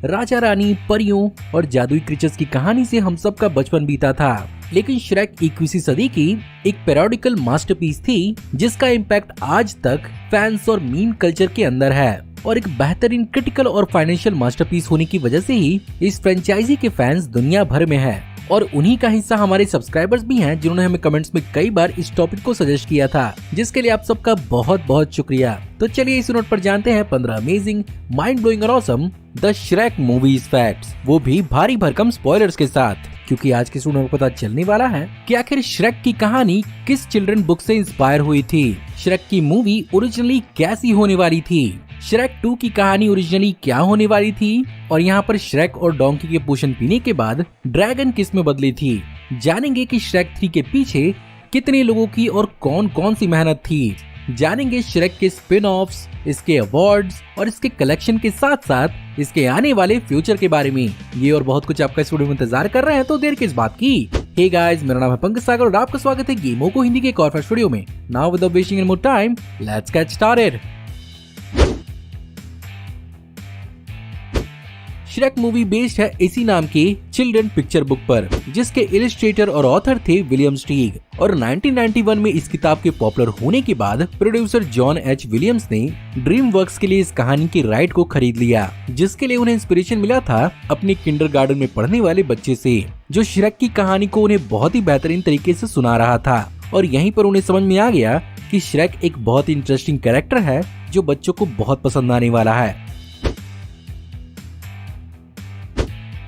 राजा रानी, परियों और जादुई क्रीचर्स की कहानी से हम सबका बचपन बीता था। लेकिन श्रेक 21वीं सदी की एक पैरोडिकल मास्टरपीस थी जिसका इम्पैक्ट आज तक फैंस और मीम कल्चर के अंदर है, और एक बेहतरीन क्रिटिकल और फाइनेंशियल मास्टरपीस होने की वजह से ही इस फ्रेंचाइजी के फैंस दुनिया भर में हैं। और उन्हीं का हिस्सा हमारे सब्सक्राइबर्स भी हैं जिन्होंने हमें कमेंट्स में कई बार इस टॉपिक को सजेस्ट किया था, जिसके लिए आप सबका बहुत बहुत शुक्रिया। तो चलिए इस नोट पर जानते हैं 15 अमेजिंग, माइंड ब्लोइंग और awesome the Shrek movies facts, वो भी भारी भरकम स्पॉयलर्स के साथ, क्योंकि आज के स्टूडेंट को पता चलने वाला है कि आखिर श्रेक की कहानी किस चिल्ड्रन बुक से इंस्पायर हुई थी, श्रेक की मूवी ओरिजिनली कैसी होने वाली थी, श्रेक 2 की कहानी ओरिजिनली क्या होने वाली थी, और यहाँ पर श्रेक और डोंकी के पोषण पीने के बाद ड्रैगन किस में बदली थी। जानेंगे कि श्रेक 3 के पीछे कितने लोगों की और कौन कौन सी मेहनत थी। जानेंगे श्रेक के स्पिन ऑफ्स, इसके अवार्ड्स और इसके कलेक्शन के साथ साथ इसके आने वाले फ्यूचर के बारे में। ये और बहुत कुछ आपका स्टूडियो में इंतजार कर रहे हैं, तो देर किस बात की। हे गाइस, मेरा नाम है पंकज सागर और आपका स्वागत है गेमों को हिंदी के एक और स्टूडियो में। Now without wasting any more time, let's get started. Shrek movie based है इसी नाम के चिल्ड्रन पिक्चर बुक पर, जिसके इलस्ट्रेटर और ऑथर थे विलियम स्टीग। और 1991 में इस किताब के पॉपुलर होने के बाद प्रोड्यूसर जॉन एच विलियम्स ने ड्रीमवर्क्स के लिए इस कहानी के राइट को खरीद लिया, जिसके लिए उन्हें इंस्पिरेशन मिला था अपने किंडरगार्टन में पढ़ने वाले बच्चे से, जो श्रेक की कहानी को उन्हें बहुत ही बेहतरीन तरीके से सुना रहा था। और यहीं पर उन्हें समझ में आ गया कि श्रेक एक बहुत ही इंटरेस्टिंग कैरेक्टर है जो बच्चों को बहुत पसंद आने वाला है।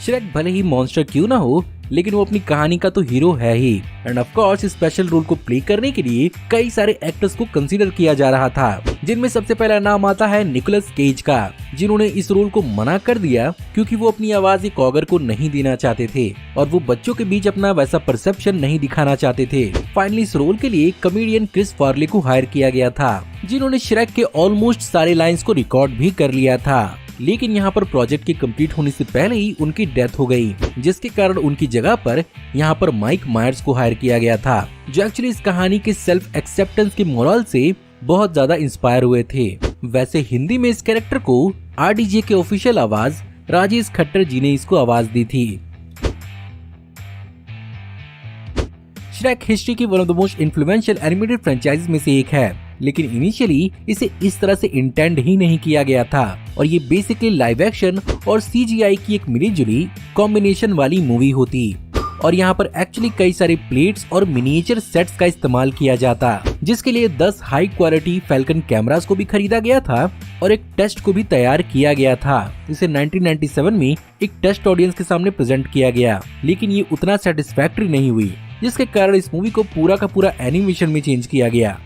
श्रेक भले ही मॉन्स्टर क्यों ना हो, लेकिन वो अपनी कहानी का तो हीरो है ही। एंड ऑफ कोर्स इस स्पेशल रोल को प्ले करने के लिए कई सारे एक्टर्स को कंसीडर किया जा रहा था, जिनमें सबसे पहला नाम आता है निकोलस केज का, जिन्होंने इस रोल को मना कर दिया क्योंकि वो अपनी आवाज एक ऑगर को नहीं देना चाहते थे और वो बच्चों के बीच अपना वैसा परसेप्शन नहीं दिखाना चाहते थे। फाइनली इस रोल के लिए कॉमेडियन क्रिस फार्ले को हायर किया गया था, जिन्होंने श्रेक के ऑलमोस्ट सारे लाइन्स को रिकॉर्ड भी कर लिया था। लेकिन यहाँ पर प्रोजेक्ट के कंप्लीट होने से पहले ही उनकी डेथ हो गई, जिसके कारण उनकी जगह पर यहाँ पर माइक मायर्स को हायर किया गया था, जो एक्चुअली इस कहानी के सेल्फ एक्सेप्टेंस के मोरल से बहुत ज्यादा इंस्पायर हुए थे। वैसे हिंदी में इस कैरेक्टर को आरडीजे के ऑफिशियल आवाज राजेश खट्टर जी ने इसको आवाज दी थी। श्रेक हिस्ट्री की one of the most influential animated franchise में से एक है, लेकिन इनिशियली इसे इस तरह से इंटेंड ही नहीं किया गया था और ये बेसिकली लाइव एक्शन और सीजीआई की एक मिलीजुली कॉम्बिनेशन वाली मूवी होती। और यहाँ पर एक्चुअली कई सारे प्लेट्स और मिनिएचर सेट्स का इस्तेमाल किया जाता, जिसके लिए 10 हाई क्वालिटी फैल्कन कैमरास को भी खरीदा गया था और एक टेस्ट को भी तैयार किया गया था। इसे 1997 में एक टेस्ट ऑडियंस के सामने प्रेजेंट किया गया, लेकिन ये उतना सेटिस्फैक्टरी नहीं हुई, जिसके कारण इस मूवी को पूरा का पूरा एनिमेशन में चेंज किया गया।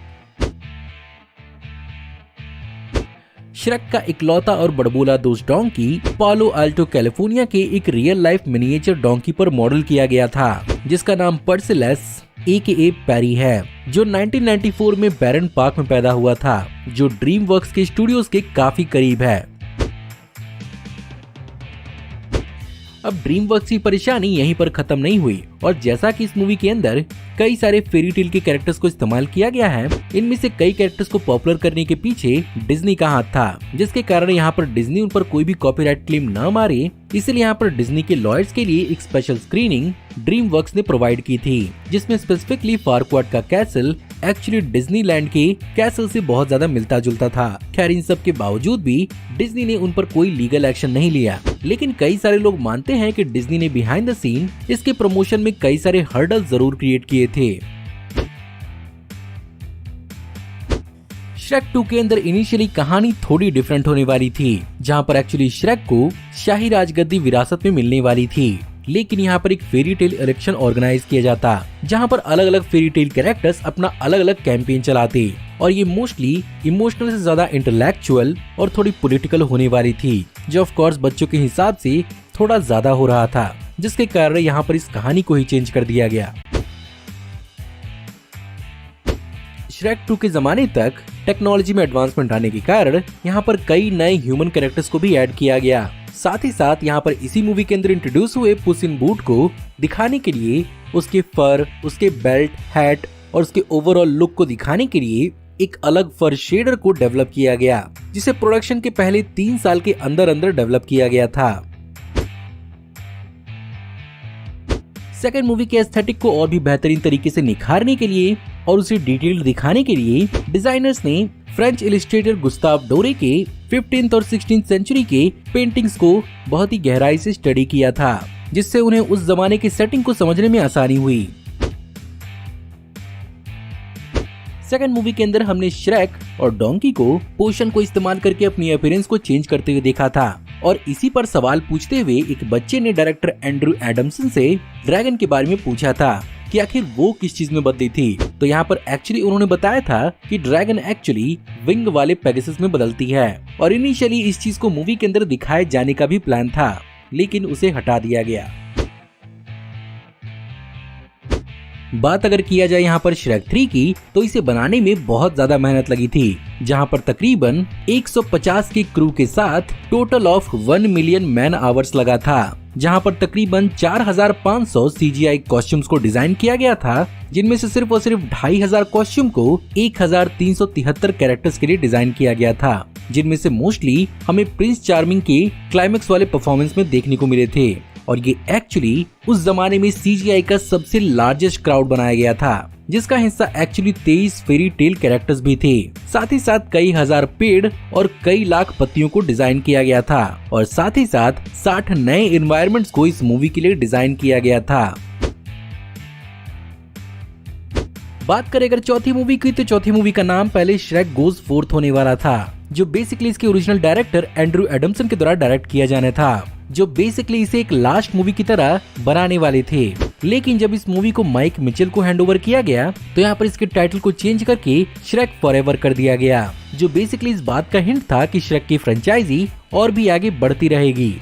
श्रेक का इकलौता और बड़बोला दोस्त डोंकी पालो आल्टो कैलिफोर्निया के एक रियल लाइफ मिनिएचर डोंकी पर मॉडल किया गया था, जिसका नाम पर्सिलेस AKA पैरी है, जो 1994 में बैरन पार्क में पैदा हुआ था, जो ड्रीमवर्क्स के स्टूडियोज के काफी करीब है। अब ड्रीमवर्क्स की परेशानी यहीं पर खत्म नहीं हुई, और जैसा कि इस मूवी के अंदर कई सारे फेरी टेल के कैरेक्टर्स को इस्तेमाल किया गया है, इनमें से कई कैरेक्टर्स को पॉपुलर करने के पीछे डिज्नी का हाथ था, जिसके कारण यहाँ पर डिज्नी उन पर कोई भी कॉपीराइट क्लेम न मारे, इसलिए यहाँ पर डिज्नी के लॉयर्स के लिए एक स्पेशल स्क्रीनिंग ड्रीमवर्क्स ने प्रोवाइड की थी, जिसमें स्पेसिफिकली फारक्वाड का कैसल एक्चुअली डिज्नीलैंड के कैसल से बहुत ज्यादा मिलता जुलता था। खैर इन सब के बावजूद भी डिज्नी ने उन पर कोई लीगल एक्शन नहीं लिया, लेकिन कई सारे लोग मानते हैं कि डिज्नी ने बिहाइंड द सीन इसके प्रमोशन में कई सारे हर्डल जरूर क्रिएट किए थे। श्रेक 2 के अंदर इनिशियली कहानी थोड़ी डिफरेंट होने वाली थी, जहाँ पर एक्चुअली श्रेक को शाही राजगद्दी विरासत में मिलने वाली थी, लेकिन यहाँ पर एक फेरी टेल इलेक्शन ऑर्गेनाइज किया जाता, जहाँ पर अलग अलग फेरी टेल कैरेक्टर्स अपना अलग अलग कैंपेन चलाते, और ये मोस्टली इमोशनल से ज्यादा इंटेलेक्चुअल और थोड़ी पॉलिटिकल होने वाली थी, जो ऑफ कोर्स बच्चों के हिसाब से थोड़ा ज्यादा हो रहा था, जिसके कारण यहाँ पर इस कहानी को ही चेंज कर दिया गया। श्रेक 2 के जमाने तक टेक्नोलॉजी में एडवांसमेंट आने के कारण यहाँ पर कई नए ह्यूमन कैरेक्टर्स को भी ऐड किया गया। साथ ही साथ यहाँ पर इसी मूवी के अंदर इंट्रोड्यूस हुए पुस इन बूट को दिखाने के लिए उसके फर, उसके बेल्ट, हैट और उसके ओवरऑल लुक को दिखाने के लिए एक अलग फर शेडर को डेवलप किया गया, जिसे प्रोडक्शन के पहले 3 साल के अंदर अंदर डेवलप किया गया था। सेकंड मूवी के एस्थेटिक को और भी बेहतरीन तरीके से निखारने के लिए और उसे डिटेल्ड दिखाने के लिए डिजाइनर्स ने फ्रेंच इलिस्ट्रेटर गुस्ताव डोरे के 15th और 16th सेंचुरी के पेंटिंग्स को बहुत ही गहराई से स्टडी किया था, जिससे उन्हें उस जमाने की सेटिंग को समझने में आसानी हुई। सेकंड मूवी के अंदर हमने श्रेक और डोंकी को पोशन को इस्तेमाल करके अपनी अपीयरेंस को चेंज करते हुए देखा था, और इसी पर सवाल पूछते हुए एक बच्चे ने डायरेक्टर एंड्रू एडम्सन से ड्रैगन के बारे में पूछा था कि आखिर वो किस चीज में बदली थी। तो यहाँ पर एक्चुअली उन्होंने बताया था कि ड्रैगन एक्चुअली विंग वाले पेगासस में बदलती है, और इनिशियली इस चीज को मूवी के अंदर दिखाए जाने का भी प्लान था, लेकिन उसे हटा दिया गया। बात अगर किया जाए यहाँ पर श्रेक 3 की, तो इसे बनाने में बहुत ज्यादा मेहनत लगी थी, जहाँ पर तकरीबन 150 की क्रू के साथ total of 1 million man hours लगा था, जहाँ पर तकरीबन 4500 CGI कॉस्ट्यूम्स को डिजाइन किया गया था, जिनमें से सिर्फ और सिर्फ 2500 कॉस्ट्यूम को 1373 कैरेक्टर्स के लिए डिजाइन किया गया था, जिनमें से मोस्टली हमें प्रिंस चार्मिंग के क्लाइमेक्स वाले परफॉर्मेंस में देखने को मिले थे, और ये एक्चुअली उस जमाने में CGI का सबसे लार्जेस्ट क्राउड बनाया गया था, जिसका हिस्सा एक्चुअली 23 फेरी टेल कैरेक्टर्स भी थे। साथ ही साथ कई हजार पेड़ और कई लाख पत्तियों को डिजाइन किया गया था, और साथ ही साथ 60 नए एनवायरनमेंट्स को इस मूवी के लिए डिजाइन किया गया था। बात करें अगर चौथी मूवी की, तो चौथी मूवी का नाम पहले श्रेक गोज फोर्थ होने वाला था, जो बेसिकली इसके ओरिजिनल डायरेक्टर एंड्रू एडम्सन के द्वारा डायरेक्ट किया जाना था, जो बेसिकली इसे एक लास्ट मूवी की तरह बनाने वाले थे। लेकिन जब इस मूवी को माइक मिचेल को हैंडओवर किया गया, तो यहाँ पर इसके टाइटल को चेंज करके श्रेक फॉरएवर कर दिया गया, जो बेसिकली इस बात का हिंट था कि श्रेक की फ्रेंचाइजी और भी आगे बढ़ती रहेगी।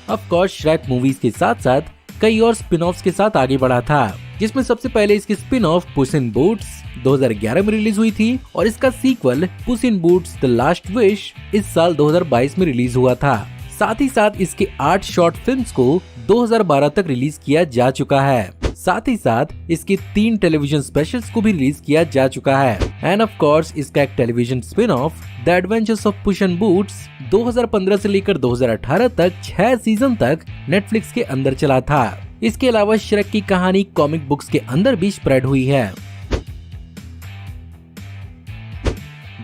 ऑफ कोर्स श्रेक मूवीज के साथ साथ कई और स्पिन ऑफ्स के साथ आगे बढ़ा था, जिसमें सबसे पहले इसकी स्पिन ऑफ पुस इन बूट्स 2011 में रिलीज हुई थी, और इसका सीक्वल पुस इन बूट्स द लास्ट विश इस साल 2022 में रिलीज हुआ था। साथ ही साथ इसके 8 शॉर्ट फिल्म्स को 2012 तक रिलीज किया जा चुका है। साथ ही साथ इसके 3 टेलीविजन स्पेशल्स को भी रिलीज किया जा चुका है। एंड ऑफ कोर्स इसका एक television spin off the adventures of push in boots 2015 से लेकर 2018 तक 6 सीजन तक नेटफ्लिक्स के अंदर चला था। इसके अलावा श्रेक की कहानी कॉमिक बुक्स के अंदर भी स्प्रेड हुई है।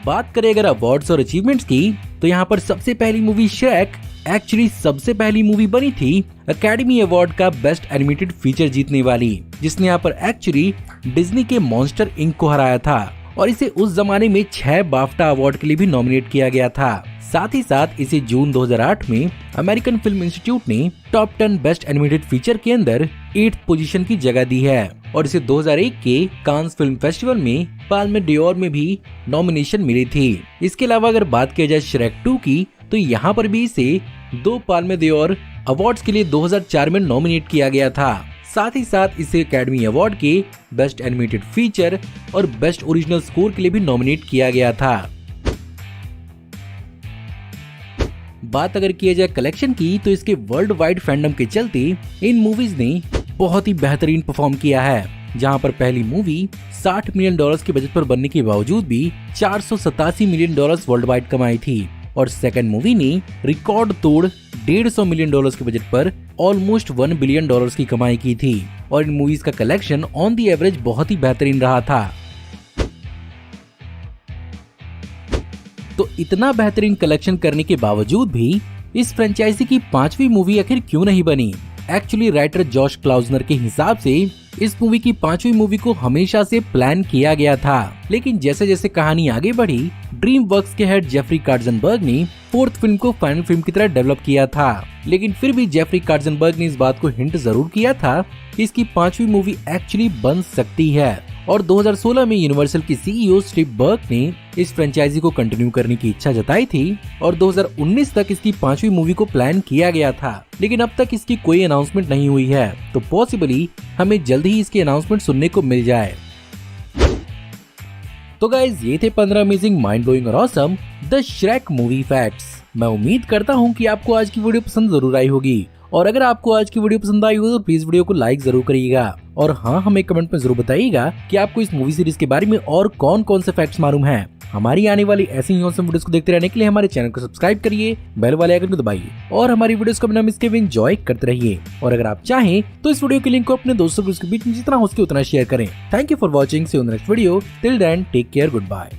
बात करें अगर अवार्ड्स और अचीवमेंट्स की, तो यहाँ पर सबसे पहली मूवी श्रेक एक्चुअली सबसे पहली मूवी बनी थी एकेडमी अवार्ड का बेस्ट एनिमेटेड फीचर जीतने वाली, जिसने यहाँ पर एक्चुअली डिज्नी के मॉन्स्टर इंक को हराया था, और इसे उस जमाने में 6 बाफ्टा अवार्ड के लिए भी नॉमिनेट किया गया था। साथ ही साथ इसे जून 2008 में अमेरिकन फिल्म इंस्टीट्यूट ने टॉप 10 बेस्ट एनिमेटेड फीचर के अंदर 8th पोजीशन की जगह दी है, और इसे 2001 के कांस फिल्म फेस्टिवल में पाल्मे डियोर में भी नॉमिनेशन मिली थी। इसके अलावा अगर बात की जाए श्रेक 2 की, तो यहाँ पर भी इसे 2 पाल्मे डियोर अवार्ड्स के लिए 2004 में नॉमिनेट किया गया था। साथ ही साथ इसे एकेडमी अवार्ड के बेस्ट एनिमेटेड फीचर और बेस्ट ओरिजिनल स्कोर के लिए भी नॉमिनेट किया गया था। बात अगर किया जाए कलेक्शन की, तो इसके वर्ल्ड वाइड फैंडम के चलते इन मूवीज ने बहुत ही बेहतरीन परफॉर्म किया है, जहां पर पहली मूवी $60 मिलियन के बजट पर बनने के बावजूद भी $487 मिलियन वर्ल्ड वाइड कमाई थी, और सेकंड मूवी ने रिकॉर्ड तोड़ $150 मिलियन के बजट पर ऑलमोस्ट $1 बिलियन की कमाई की थी, और इन मूवीज का कलेक्शन ऑन दी एवरेज बहुत ही बेहतरीन रहा था। तो इतना बेहतरीन कलेक्शन करने के बावजूद भी इस फ्रेंचाइजी की 5वीं मूवी आखिर क्यों नहीं बनी? एक्चुअली राइटर जॉश क्लाउजनर के हिसाब से इस मूवी की 5वीं मूवी को हमेशा से प्लान किया गया था, लेकिन जैसे जैसे कहानी आगे बढ़ी, ड्रीम वर्क्स के हेड जेफरी कार्जनबर्ग ने 4th फिल्म को फाइनल फिल्म की तरह डेवलप किया था। लेकिन फिर भी जेफरी कार्जनबर्ग ने इस बात को हिंट जरूर किया था कि इसकी 5वीं मूवी एक्चुअली बन सकती है, और 2016 में यूनिवर्सल की सीईओ स्टीव बर्क ने इस फ्रेंचाइजी को कंटिन्यू करने की इच्छा जताई थी, और 2019 तक इसकी 5वीं मूवी को प्लान किया गया था, लेकिन अब तक इसकी कोई अनाउंसमेंट नहीं हुई है। तो पॉसिबली हमें जल्द ही इसकी अनाउंसमेंट सुनने को मिल जाए। तो गाइज, ये थे 15 अमेजिंग, माइंड ब्लोइंग और awesome the Shrek movie facts. मैं उम्मीद करता हूँ कि आपको आज की वीडियो पसंद जरूर आई होगी, और अगर आपको आज की वीडियो पसंद आई हो तो प्लीज वीडियो को लाइक जरूर करिएगा, और हाँ, हमें कमेंट में जरूर बताइएगा कि आपको इस मूवी सीरीज के बारे में और कौन कौन से फैक्ट्स मालूम हैं। हमारी आने वाली ऐसी ही औसम वीडियोस को देखते रहने के लिए हमारे चैनल को सब्सक्राइब करिए, बेल वाले आइकन को दबाइए और हमारी वीडियोस को बिना मिस किए एंजॉय करते रहिए। और अगर आप चाहें तो इस वीडियो के लिंक को अपने दोस्तों के बीच में जितना हो सके उतना शेयर करें। Thank you for watching, see you in the next video. Till then take care, good bye.